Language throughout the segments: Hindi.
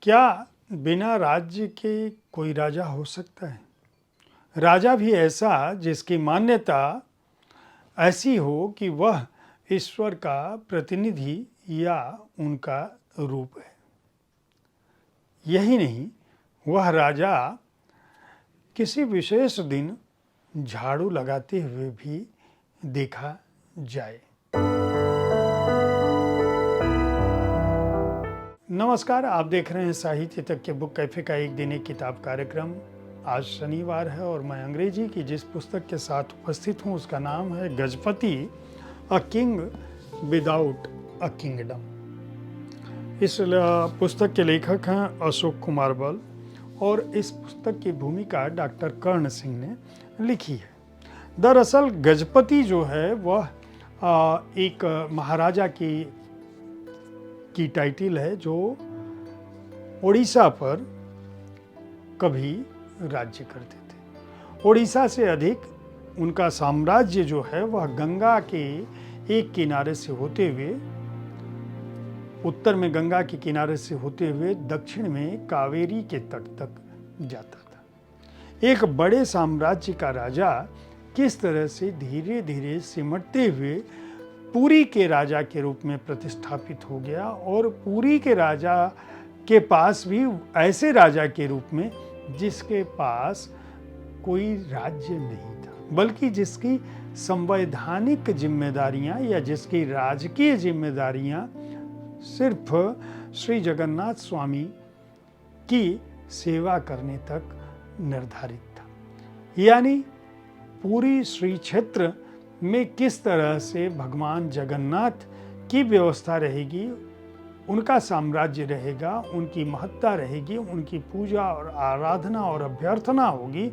क्या बिना राज्य के कोई राजा हो सकता है? राजा भी ऐसा जिसकी मान्यता ऐसी हो कि वह ईश्वर का प्रतिनिधि या उनका रूप है। यही नहीं, वह राजा किसी विशेष दिन झाड़ू लगाते हुए भी देखा जाए। नमस्कार, आप देख रहे हैं साहित्य तक के बुक कैफे का एक दिन एक किताब कार्यक्रम। आज शनिवार है और मैं अंग्रेजी की जिस पुस्तक के साथ उपस्थित हूँ उसका नाम है Gajapati, a king without a kingdom. इस पुस्तक के लेखक हैं अशोक कुमार बल और इस पुस्तक की भूमिका डॉक्टर कर्ण सिंह ने लिखी है। दरअसल गजपति जो है वह एक महाराजा की टाइटल है जो उड़ीसा पर कभी राज्य करते थे। उड़ीसा से अधिक उनका साम्राज्य जो है वह गंगा के एक किनारे से होते हुए, उत्तर में गंगा के किनारे से होते हुए दक्षिण में कावेरी के तट तक जाता था। एक बड़े साम्राज्य का राजा किस तरह से धीरे धीरे सिमटते हुए पुरी के राजा के रूप में प्रतिष्ठापित हो गया और पुरी के राजा के पास भी ऐसे राजा के रूप में जिसके पास कोई राज्य नहीं था, बल्कि जिसकी संवैधानिक जिम्मेदारियां या जिसकी राजकीय जिम्मेदारियां सिर्फ श्री जगन्नाथ स्वामी की सेवा करने तक निर्धारित था। यानी पूरी श्री क्षेत्र में किस तरह से भगवान जगन्नाथ की व्यवस्था रहेगी, उनका साम्राज्य रहेगा, उनकी महत्ता रहेगी, उनकी पूजा और आराधना और अभ्यर्थना होगी।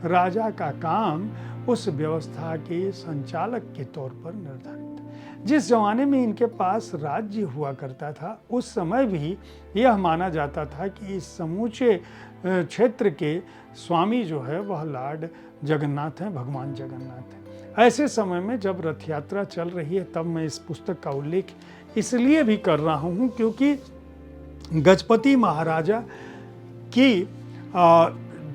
राजा का काम उस व्यवस्था के संचालक के तौर पर निर्धारित है। जिस जमाने में इनके पास राज्य हुआ करता था उस समय भी यह माना जाता था कि इस समूचे क्षेत्र के स्वामी जो है वह लॉर्ड जगन्नाथ हैं, भगवान जगन्नाथ हैं। ऐसे समय में जब रथ यात्रा चल रही है तब मैं इस पुस्तक का उल्लेख इसलिए भी कर रहा हूँ क्योंकि गजपति महाराजा की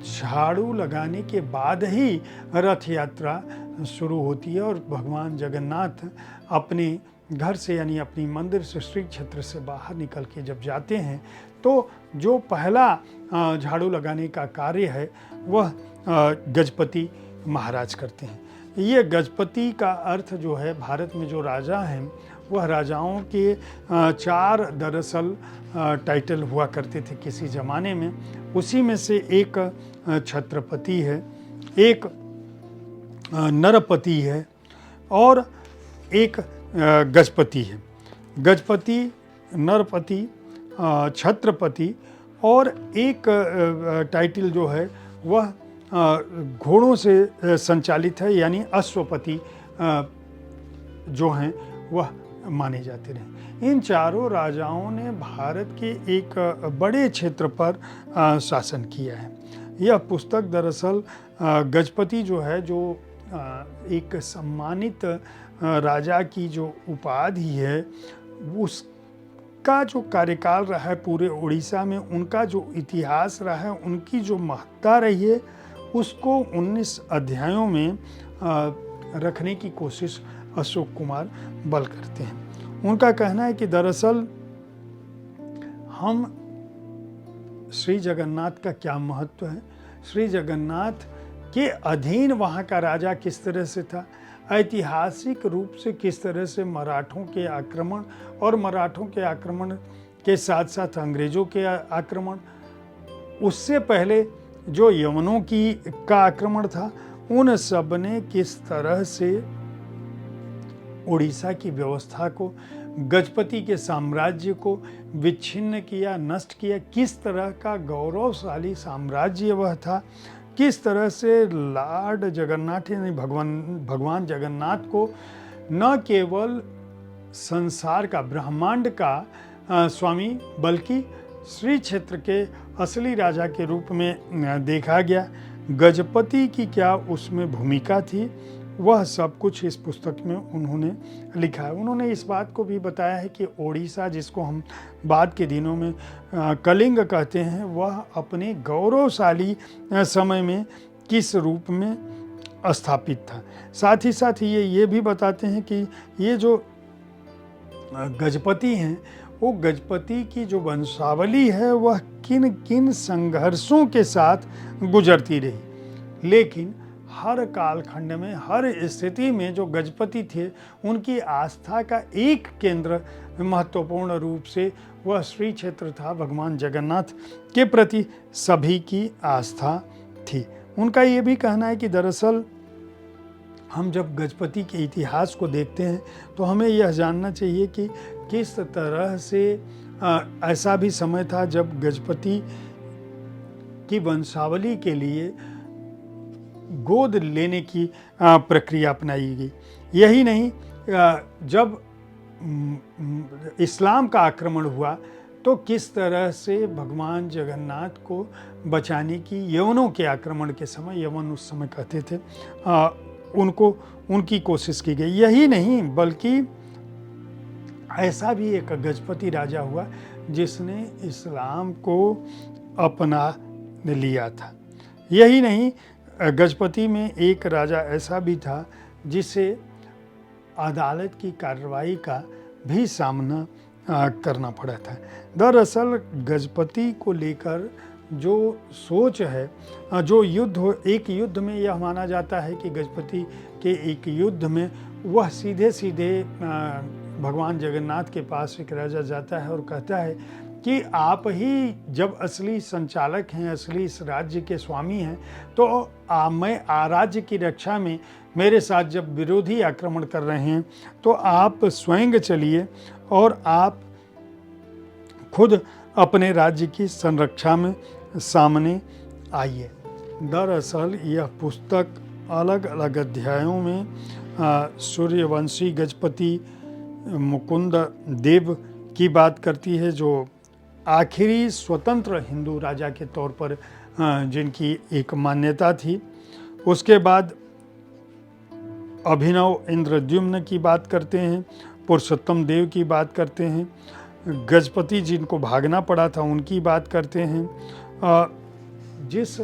झाड़ू लगाने के बाद ही रथ यात्रा शुरू होती है और भगवान जगन्नाथ अपने घर से यानी अपनी मंदिर से श्री क्षेत्र से बाहर निकल के जब जाते हैं तो जो पहला झाड़ू लगाने का कार्य है वह गजपति महाराज करते हैं। ये गजपति का अर्थ जो है, भारत में जो राजा हैं वह राजाओं के चार दरअसल टाइटल हुआ करते थे किसी ज़माने में। उसी में से एक छत्रपति है, एक नरपति है और एक गजपति है। गजपति, नरपति, छत्रपति और एक टाइटल जो है वह घोड़ों से संचालित है, यानी अश्वपति जो हैं वह माने जाते रहे। इन चारों राजाओं ने भारत के एक बड़े क्षेत्र पर शासन किया है। यह पुस्तक दरअसल गजपति जो है, जो एक सम्मानित राजा की जो उपाधि है, उसका जो कार्यकाल रहा है पूरे उड़ीसा में, उनका जो इतिहास रहा है, उनकी जो महत्ता रही है, उसको 19 अध्यायों में रखने की कोशिश अशोक कुमार बल करते हैं। उनका कहना है कि दरअसल हम श्री जगन्नाथ का क्या महत्व है, श्री जगन्नाथ के अधीन वहाँ का राजा किस तरह से था, ऐतिहासिक रूप से किस तरह से मराठों के आक्रमण और मराठों के आक्रमण के साथ साथ अंग्रेज़ों के आक्रमण, उससे पहले जो यवनों का आक्रमण था, उन सब ने किस तरह से उड़ीसा की व्यवस्था को, गजपति के साम्राज्य को विच्छिन्न किया, नष्ट किया। किस तरह का गौरवशाली साम्राज्य वह था, किस तरह से लॉर्ड जगन्नाथ यानी भगवान जगन्नाथ को न केवल संसार का, ब्रह्मांड का स्वामी बल्कि श्री क्षेत्र के असली राजा के रूप में देखा गया। गजपति की क्या उसमें भूमिका थी, वह सब कुछ इस पुस्तक में उन्होंने लिखा है। उन्होंने इस बात को भी बताया है कि ओडिशा, जिसको हम बाद के दिनों में कलिंग कहते हैं, वह अपने गौरवशाली समय में किस रूप में स्थापित था। साथ ही साथ ये भी बताते हैं कि ये जो गजपति हैं, वो गजपति की जो वंशावली है वह किन किन संघर्षों के साथ गुजरती रही, लेकिन हर कालखंड में, हर स्थिति में जो गजपति थे, उनकी आस्था का एक केंद्र महत्वपूर्ण रूप से वह श्री क्षेत्र था। भगवान जगन्नाथ के प्रति सभी की आस्था थी। उनका ये भी कहना है कि दरअसल हम जब गजपति के इतिहास को देखते हैं तो हमें यह जानना चाहिए कि किस तरह से ऐसा भी समय था जब गजपति की वंशावली के लिए गोद लेने की प्रक्रिया अपनाई गई। यही नहीं, जब इस्लाम का आक्रमण हुआ तो किस तरह से भगवान जगन्नाथ को बचाने की यवनों के आक्रमण के समय, यवन उस समय कहते थे, उनकी कोशिश की गई। यही नहीं, बल्कि ऐसा भी एक गजपति राजा हुआ जिसने इस्लाम को अपना लिया था। यही नहीं, गजपति में एक राजा ऐसा भी था जिसे अदालत की कार्रवाई का भी सामना करना पड़ा था। दरअसल गजपति को लेकर जो सोच है, जो एक युद्ध में यह माना जाता है कि गजपति के एक युद्ध में वह सीधे सीधे भगवान जगन्नाथ के पास एक राजा जाता है और कहता है कि आप ही जब असली संचालक हैं, असली इस राज्य के स्वामी हैं, तो मैं राज्य की रक्षा में मेरे साथ जब विरोधी आक्रमण कर रहे हैं तो आप स्वयं चलिए और आप खुद अपने राज्य की संरक्षा में सामने आइए। दरअसल यह पुस्तक अलग अलग अध्यायों में सूर्यवंशी गजपति मुकुंद देव की बात करती है, जो आखिरी स्वतंत्र हिंदू राजा के तौर पर जिनकी एक मान्यता थी। उसके बाद अभिनव इंद्रद्युम्न की बात करते हैं, पुरुषोत्तम देव की बात करते हैं, गजपति जिनको भागना पड़ा था उनकी बात करते हैं। जिस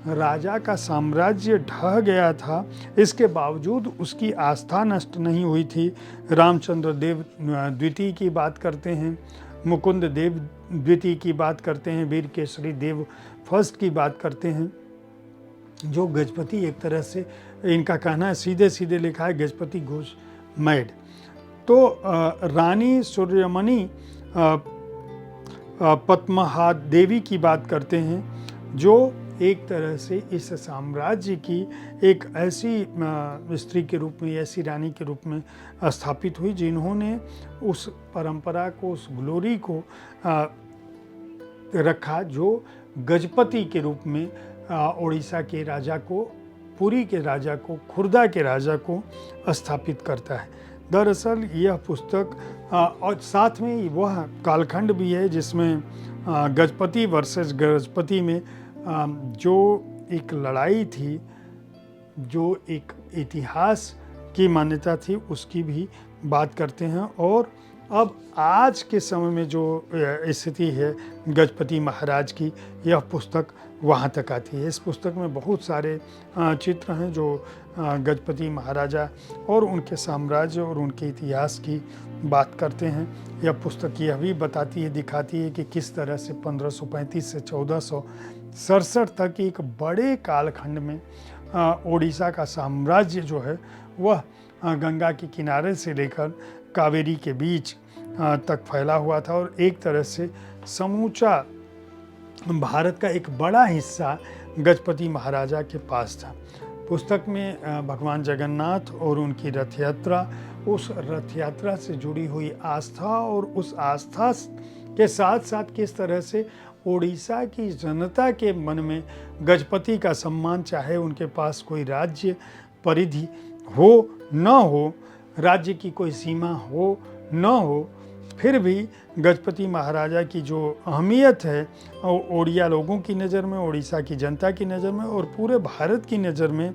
राजा का साम्राज्य ढह गया था, इसके बावजूद उसकी आस्था नष्ट नहीं हुई थी, रामचंद्र देव द्वितीय की बात करते हैं, मुकुंद देव द्वितीय की बात करते हैं, वीर केसरी देव फर्स्ट की बात करते हैं। जो गजपति एक तरह से, इनका कहना है, सीधे सीधे लिखा है, गजपति गोज मैड। तो रानी सूर्यमणि पद्महा देवी की बात करते हैं, जो एक तरह से इस साम्राज्य की एक ऐसी स्त्री के रूप में, ऐसी रानी के रूप में स्थापित हुई जिन्होंने उस परंपरा को, उस ग्लोरी को रखा जो गजपति के रूप में ओडिशा के राजा को, पुरी के राजा को, खुर्दा के राजा को स्थापित करता है। दरअसल यह पुस्तक और साथ में वह कालखंड भी है जिसमें गजपति वर्सेस गजपति में जो एक लड़ाई थी, जो एक इतिहास की मान्यता थी, उसकी भी बात करते हैं। और अब आज के समय में जो स्थिति है गजपति महाराज की, यह पुस्तक वहाँ तक आती है। इस पुस्तक में बहुत सारे चित्र हैं जो गजपति महाराजा और उनके साम्राज्य और उनके इतिहास की बात करते हैं। यह पुस्तक यह भी बताती है, दिखाती है कि किस तरह से 1535 से 1467 तक एक बड़े कालखंड में ओडिशा का साम्राज्य जो है वह गंगा के किनारे से लेकर कावेरी के बीच तक फैला हुआ था और एक तरह से समूचा भारत का एक बड़ा हिस्सा गजपति महाराजा के पास था। पुस्तक में भगवान जगन्नाथ और उनकी रथ यात्रा, उस रथ यात्रा से जुड़ी हुई आस्था और उस आस्था के साथ साथ किस तरह से ओडिशा की जनता के मन में गजपति का सम्मान, चाहे उनके पास कोई राज्य परिधि हो न हो, राज्य की कोई सीमा हो न हो, फिर भी गजपति महाराजा की जो अहमियत है ओडिया लोगों की नज़र में, ओडिशा की जनता की नज़र में और पूरे भारत की नज़र में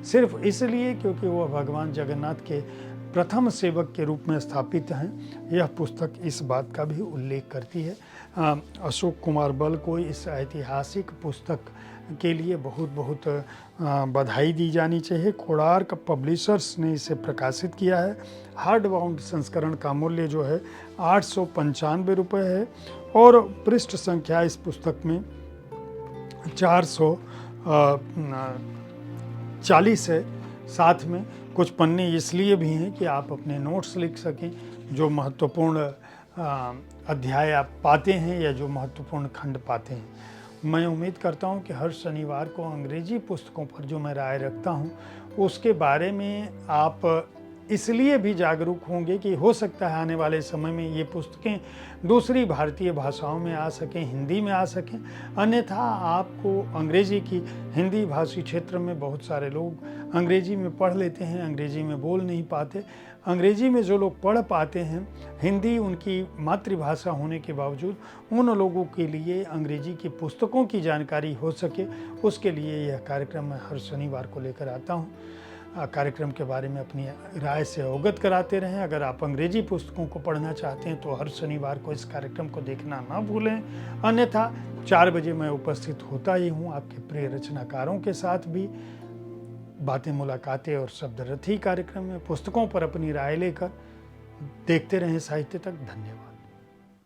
सिर्फ इसलिए क्योंकि वह भगवान जगन्नाथ के प्रथम सेवक के रूप में स्थापित हैं। यह पुस्तक इस बात का भी उल्लेख करती है। अशोक कुमार बल को इस ऐतिहासिक पुस्तक के लिए बहुत बहुत बधाई दी जानी चाहिए। कोणार्क पब्लिशर्स ने इसे प्रकाशित किया है। हार्ड बाउंड संस्करण का मूल्य जो है 895 रुपये है और पृष्ठ संख्या इस पुस्तक में 440 है। साथ में कुछ पन्ने इसलिए भी हैं कि आप अपने नोट्स लिख सकें, जो महत्वपूर्ण अध्याय आप पाते हैं या जो महत्वपूर्ण खंड पाते हैं। मैं उम्मीद करता हूं कि हर शनिवार को अंग्रेजी पुस्तकों पर जो मैं राय रखता हूं उसके बारे में आप इसलिए भी जागरूक होंगे कि हो सकता है आने वाले समय में ये पुस्तकें दूसरी भारतीय भाषाओं में आ सकें, हिंदी में आ सकें। अन्यथा आपको अंग्रेजी की, हिंदी भाषी क्षेत्र में बहुत सारे लोग अंग्रेजी में पढ़ लेते हैं, अंग्रेजी में बोल नहीं पाते। अंग्रेजी में जो लोग पढ़ पाते हैं, हिंदी उनकी मातृभाषा होने के बावजूद उन लोगों के लिए अंग्रेजी की पुस्तकों की जानकारी हो सके, उसके लिए यह कार्यक्रम मैं हर शनिवार को लेकर आता हूँ। कार्यक्रम के बारे में अपनी राय से अवगत कराते रहें। अगर आप अंग्रेजी पुस्तकों को पढ़ना चाहते हैं तो हर शनिवार को इस कार्यक्रम को देखना ना भूलें। अन्यथा 4 बजे मैं उपस्थित होता ही हूँ आपके प्रिय रचनाकारों के साथ भी बातें, मुलाकातें और शब्दरथी कार्यक्रम में पुस्तकों पर अपनी राय लेकर। देखते रहें साहित्य तक। धन्यवाद।